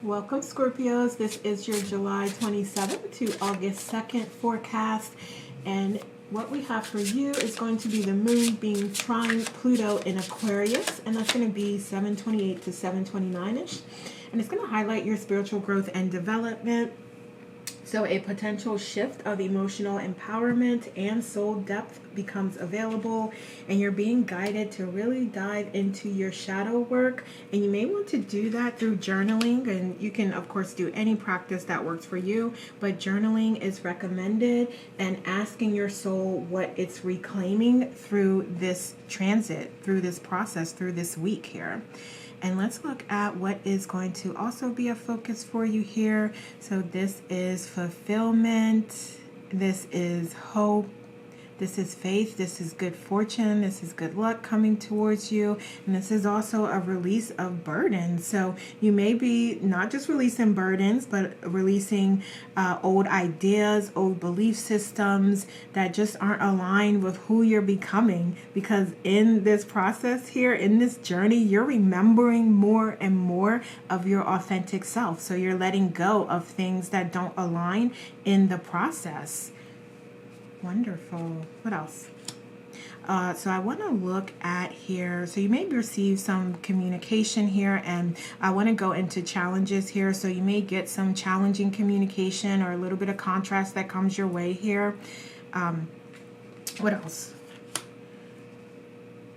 Welcome, Scorpios. This is your July 27th to August 2nd forecast. And what we have for you is going to be the moon being trine Pluto in Aquarius. And that's going to be 728 to 729-ish. And it's going to highlight your spiritual growth and development. So a potential shift of emotional empowerment and soul depth becomes available, and you're being guided to really dive into your shadow work. And you may want to do that through journaling, and you can of course do any practice that works for you, but journaling is recommended, and asking your soul what it's reclaiming through this transit, through this process, through this week here. And let's look at what is going to also be a focus for you here. So this is fulfillment, this is hope, this is faith, this is good fortune, this is good luck coming towards you, and this is also a release of burdens. So you may be not just releasing burdens, but releasing old ideas, old belief systems that just aren't aligned with who you're becoming. Because in this process here, in this journey, you're remembering more and more of your authentic self. So you're letting go of things that don't align in the process. Wonderful. What else? So I want to look at here. So you may receive some communication here, and I want to go into challenges here. So you may get some challenging communication or a little bit of contrast that comes your way here. What else?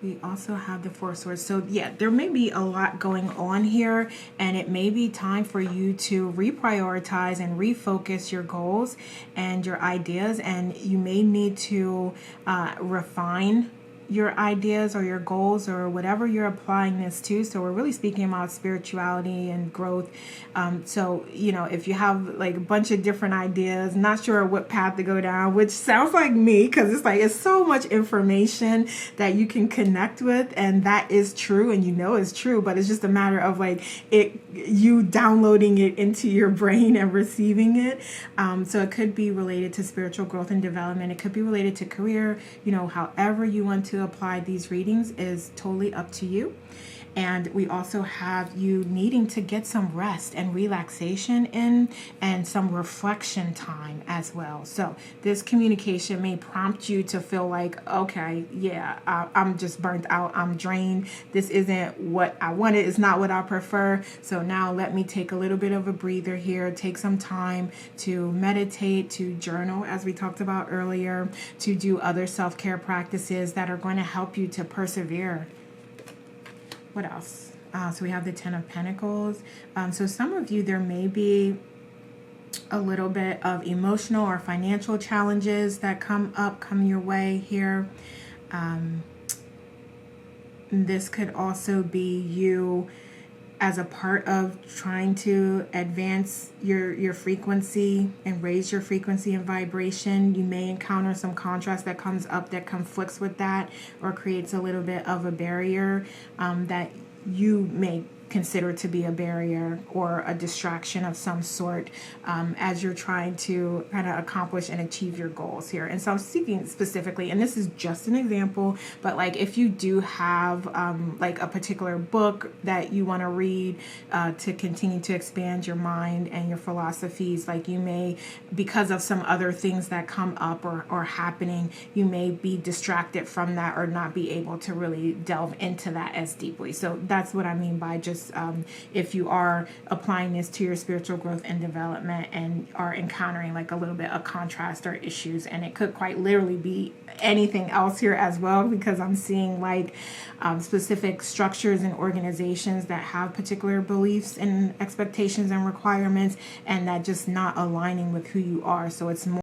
We also have the Four of Swords. So yeah, there may be a lot going on here, and it may be time for you to reprioritize and refocus your goals and your ideas, and you may need to refine your ideas or your goals or whatever you're applying this to. So we're really speaking about spirituality and growth. So, you know, if you have like a bunch of different ideas, not sure what path to go down, which sounds like me, because it's like, it's so much information that you can connect with, and that is true, and you know it's true, but it's just a matter of like you downloading it into your brain and receiving it. So it could be related to spiritual growth and development. It could be related to career, you know, however you want to apply these readings is totally up to you. And we also have you needing to get some rest and relaxation in, and some reflection time as well. So this communication may prompt you to feel like, okay, yeah, I'm just burnt out, I'm drained, this isn't what I wanted, it's not what I prefer. So now let me take a little bit of a breather here, take some time to meditate, to journal, as we talked about earlier, to do other self-care practices that are going to help you to persevere. What else? So we have the Ten of Pentacles. So some of you, there may be a little bit of emotional or financial challenges that come your way here. This could also be you as a part of trying to advance your frequency and raise your frequency and vibration. You may encounter some contrast that comes up that conflicts with that, or creates a little bit of a barrier that you may consider to be a barrier or a distraction of some sort as you're trying to kind of accomplish and achieve your goals here. And so I'm speaking specifically, and this is just an example, but like if you do have like a particular book that you want to read to continue to expand your mind and your philosophies, like you may, because of some other things that come up or happening, you may be distracted from that or not be able to really delve into that as deeply. So that's what I mean by just if you are applying this to your spiritual growth and development and are encountering like a little bit of contrast or issues. And it could quite literally be anything else here as well, because I'm seeing like specific structures and organizations that have particular beliefs and expectations and requirements, and that just not aligning with who you are. So it's more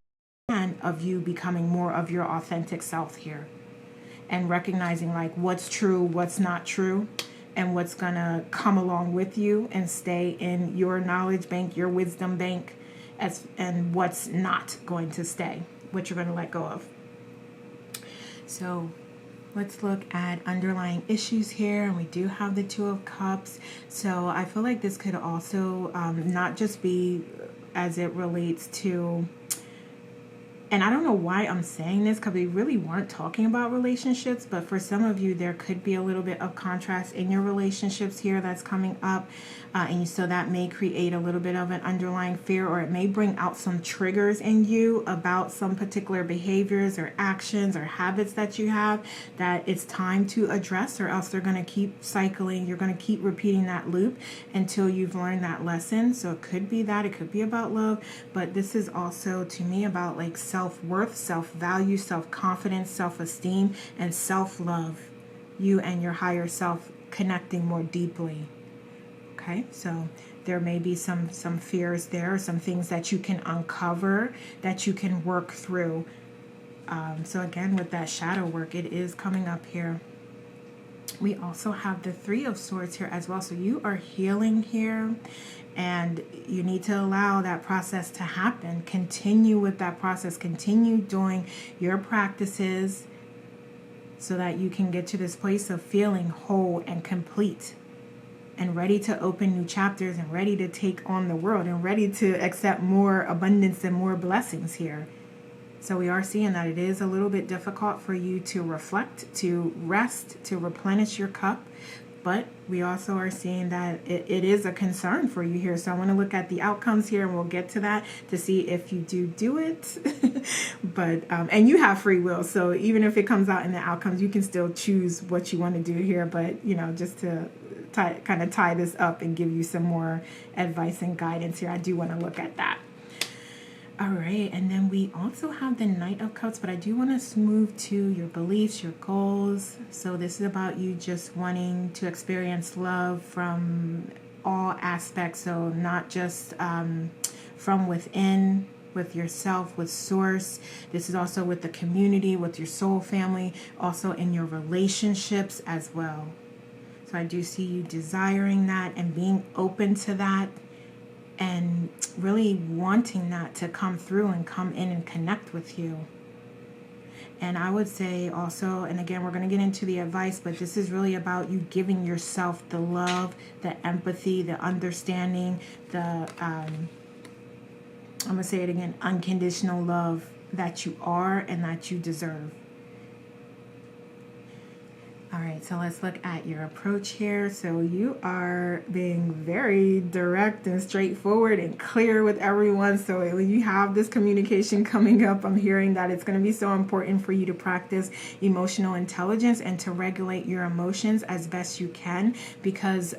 of you becoming more of your authentic self here, and recognizing like what's true, what's not true, and what's gonna come along with you and stay in your knowledge bank, your wisdom bank, and what's not going to stay, what you're gonna let go of. So let's look at underlying issues here, and we do have the Two of Cups. So I feel like this could also not just be as it relates to And I don't know why I'm saying this, because we really weren't talking about relationships, but for some of you, there could be a little bit of contrast in your relationships here that's coming up. And so that may create a little bit of an underlying fear, or it may bring out some triggers in you about some particular behaviors or actions or habits that you have that it's time to address, or else they're going to keep cycling. You're going to keep repeating that loop until you've learned that lesson. So it could be that, it could be about love, but this is also to me about like self-worth, self-value, self-confidence, self-esteem, and self-love. You and your higher self connecting more deeply. Okay, so there may be some fears there, some things that you can uncover, that you can work through. So again, with that shadow work, it is coming up here. We also have the Three of Swords here as well. So you are healing here, and you need to allow that process to happen. Continue with that process. Continue doing your practices so that you can get to this place of feeling whole and complete, and ready to open new chapters, and ready to take on the world, and ready to accept more abundance and more blessings here. So we are seeing that it is a little bit difficult for you to reflect, to rest, to replenish your cup. But we also are seeing that it is a concern for you here. So I want to look at the outcomes here, and we'll get to that to see if you do it. But and you have free will. So even if it comes out in the outcomes, you can still choose what you want to do here. But, you know, just to kind of tie this up and give you some more advice and guidance here, I do want to look at that. All right, and then we also have the Knight of Cups, but I do want to move to your beliefs, your goals. So this is about you just wanting to experience love from all aspects, so not just from within, with yourself, with source. This is also with the community, with your soul family, also in your relationships as well. So I do see you desiring that and being open to that, and really wanting that to come through and come in and connect with you. And I would say also, and again, we're going to get into the advice, but this is really about you giving yourself the love, the empathy, the understanding, the, I'm going to say it again, unconditional love that you are and that you deserve. All right, so let's look at your approach here. So you are being very direct and straightforward and clear with everyone. So when you have this communication coming up, I'm hearing that it's going to be so important for you to practice emotional intelligence and to regulate your emotions as best you can, because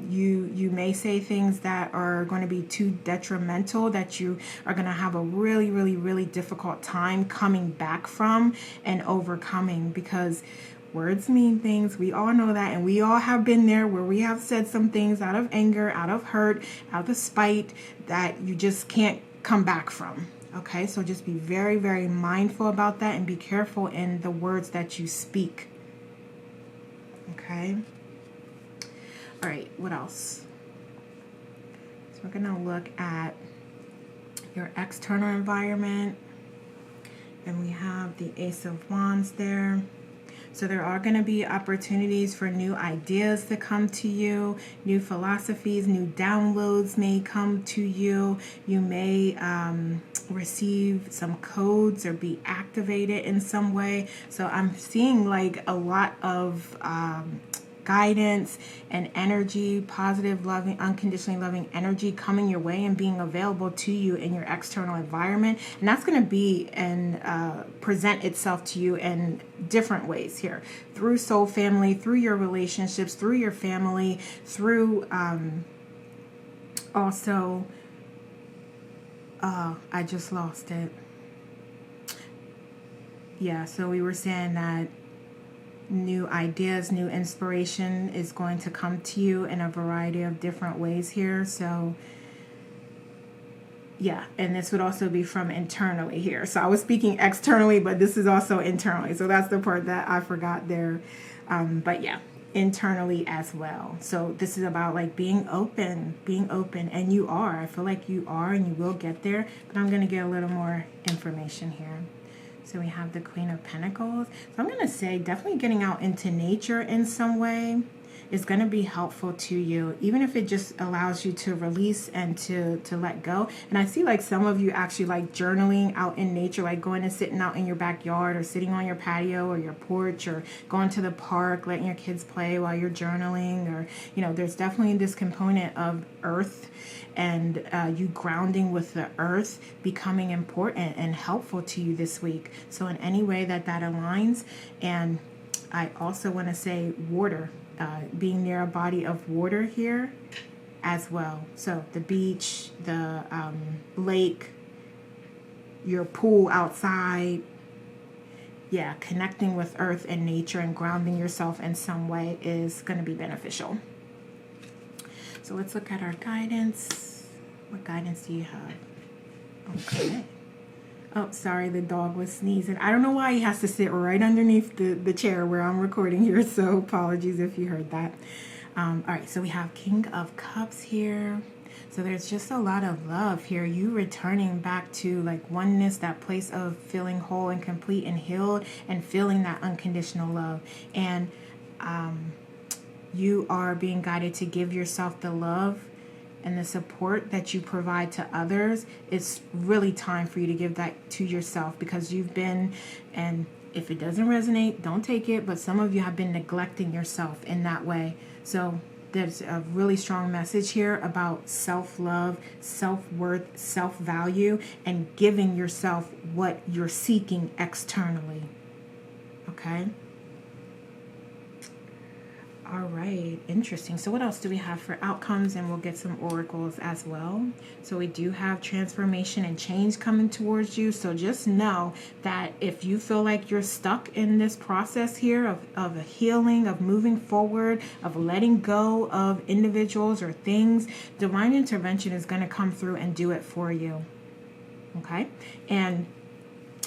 you may say things that are going to be too detrimental, that you are going to have a really, really, really difficult time coming back from and overcoming, because words mean things. We all know that, and we all have been there where we have said some things out of anger, out of hurt, out of spite that you just can't come back from. Okay, so just be very, very mindful about that, and be careful in the words that you speak. Okay. All right, what else? So we're going to look at your external environment, and we have the Ace of Wands there. So there are going to be opportunities for new ideas to come to you, new philosophies, new downloads may come to you. You may receive some codes or be activated in some way. So I'm seeing like a lot of guidance and energy, positive, loving, unconditionally loving energy coming your way and being available to you in your external environment. And that's going to be and present itself to you in different ways here, through soul family, through your relationships, through your family, through also, I just lost it. Yeah, so we were saying that new ideas, new inspiration is going to come to you in a variety of different ways here. So yeah, and this would also be from internally here. So I was speaking externally, but this is also internally. So that's the part that I forgot there. But yeah, internally as well. So this is about like being open, and you are. I feel like you are, and you will get there. But I'm going to get a little more information here. So we have the Queen of Pentacles. So I'm going to say definitely getting out into nature in some way. is going to be helpful to you, even if it just allows you to release and to let go. And I see like some of you actually like journaling out in nature, like going and sitting out in your backyard or sitting on your patio or your porch or going to the park, letting your kids play while you're journaling. Or, you know, there's definitely this component of earth and you grounding with the earth becoming important and helpful to you this week. So in any way that aligns. And I also want to say water, being near a body of water here as well. So the beach, the lake, your pool outside. Yeah, connecting with earth and nature and grounding yourself in some way is going to be beneficial. So let's look at our guidance. What guidance do you have? Okay. Oh, sorry, the dog was sneezing. I don't know why he has to sit right underneath the chair where I'm recording here, so apologies if you heard that. All right, so we have King of Cups here. So there's just a lot of love here. You returning back to like oneness, that place of feeling whole and complete and healed and feeling that unconditional love. And you are being guided to give yourself the love and the support that you provide to others. It's really time for you to give that to yourself, because you've been, and if it doesn't resonate, don't take it, but some of you have been neglecting yourself in that way. So there's a really strong message here about self-love, self-worth, self-value, and giving yourself what you're seeking externally. Okay? All right, interesting. So what else do we have for outcomes? And we'll get some oracles as well. So we do have transformation and change coming towards you. So just know that if you feel like you're stuck in this process here of a healing, of moving forward, of letting go of individuals or things, divine intervention is going to come through and do it for you. Okay? And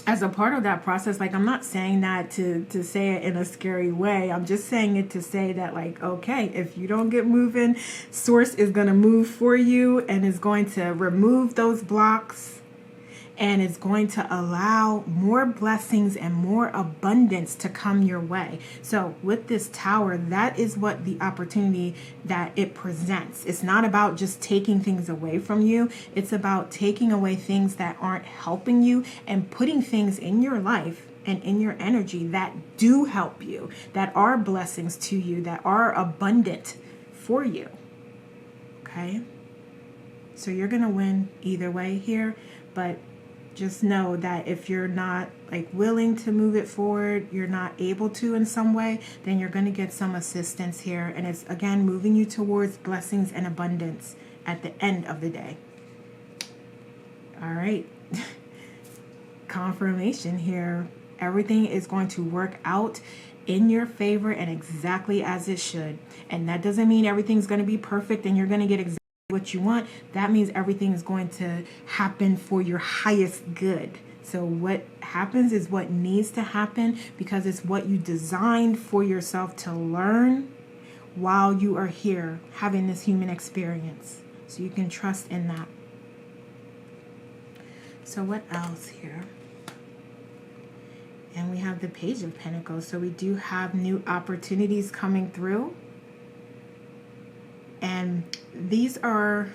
as a part of that process, like, I'm not saying that to say it in a scary way. I'm just saying it to say that, like, okay, if you don't get moving, Source is going to move for you and is going to remove those blocks and is going to allow more blessings and more abundance to come your way. So with this Tower, that is what the opportunity that it presents. It's not about just taking things away from you. It's about taking away things that aren't helping you and putting things in your life and in your energy that do help you, that are blessings to you, that are abundant for you. Okay? So you're going to win either way here, but just know that if you're not like willing to move it forward, you're not able to in some way, then you're going to get some assistance here. And it's, again, moving you towards blessings and abundance at the end of the day. All right. Confirmation here. Everything is going to work out in your favor and exactly as it should. And that doesn't mean everything's going to be perfect and you're going to get exactly what you want. That means everything is going to happen for your highest good. So what happens is what needs to happen, because it's what you designed for yourself to learn while you are here having this human experience. So you can trust in that. So what else here? And we have the Page of Pentacles. So we do have new opportunities coming through. And these are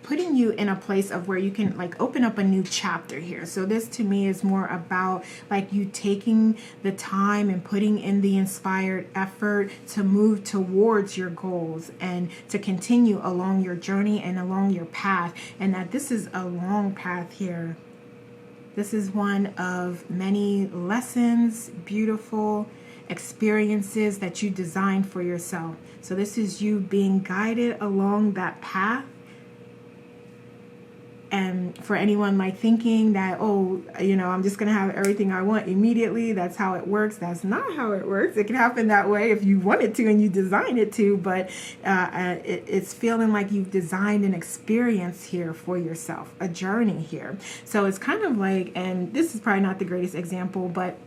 putting you in a place of where you can like open up a new chapter here. So this to me is more about like you taking the time and putting in the inspired effort to move towards your goals and to continue along your journey and along your path. And that this is a long path here. This is one of many lessons, beautiful experiences that you designed for yourself. So this is you being guided along that path. And for anyone like thinking that, oh, you know, I'm just going to have everything I want immediately, that's how it works. That's not how it works. It can happen that way if you want it to and you design it to, but it's feeling like you've designed an experience here for yourself, a journey here. So it's kind of like, and this is probably not the greatest example, but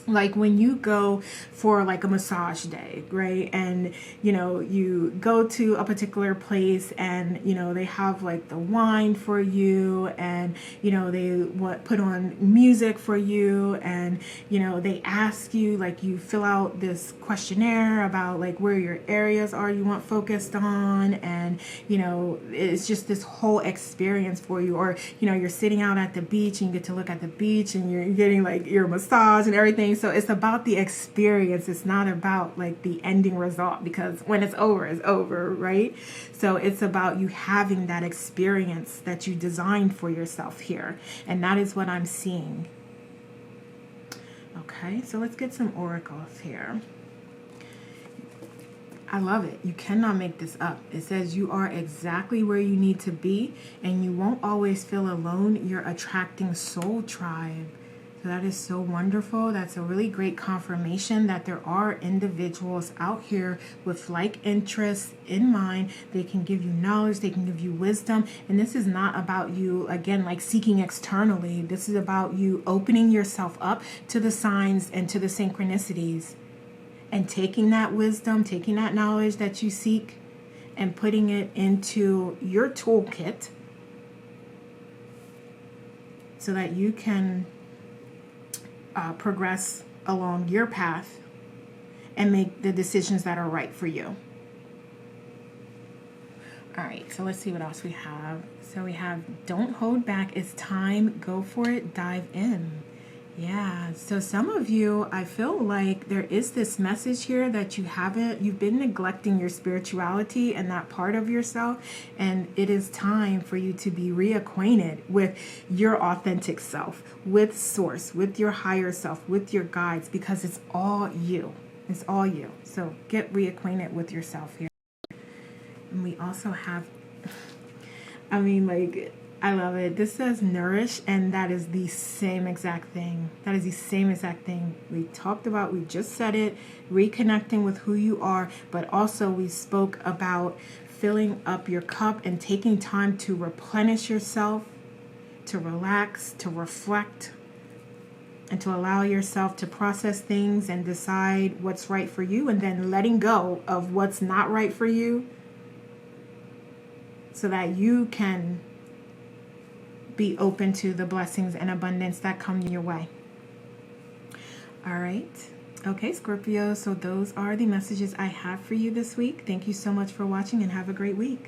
Like when you go for like a massage day, right? And, you know, you go to a particular place and, you know, they have like the wine for you and, you know, they put on music for you and, you know, they ask you, like you fill out this questionnaire about like where your areas are you want focused on. And, you know, it's just this whole experience for you. Or, you know, you're sitting out at the beach and you get to look at the beach and you're getting like your massage and everything. So it's about the experience. It's not about like the ending result, because when it's over, right? So it's about you having that experience that you designed for yourself here. And that is what I'm seeing. Okay, so let's get some oracles here. I love it. You cannot make this up. It says you are exactly where you need to be and you won't always feel alone. You're attracting soul tribe. So that is so wonderful. That's a really great confirmation that there are individuals out here with like interests in mind. They can give you knowledge, they can give you wisdom. And this is not about you, again, like seeking externally. This is about you opening yourself up to the signs and to the synchronicities and taking that wisdom, taking that knowledge that you seek and putting it into your toolkit so that you can progress along your path and make the decisions that are right for you. All right, so let's see what else we have. So we have don't hold back. It's time. Go for it. Dive in. Yeah, so some of you, I feel like there is this message here that you've been neglecting your spirituality and that part of yourself, and it is time for you to be reacquainted with your authentic self, with source, with your higher self, with your guides, because it's all you. It's all you. So get reacquainted with yourself here. And we also have, I mean, like, I love it. This says nourish, and that is the same exact thing. That is the same exact thing we talked about. We just said it, reconnecting with who you are, but also we spoke about filling up your cup and taking time to replenish yourself, to relax, to reflect, and to allow yourself to process things and decide what's right for you, and then letting go of what's not right for you so that you can be open to the blessings and abundance that come your way. All right. Okay, Scorpio. So those are the messages I have for you this week. Thank you so much for watching and have a great week.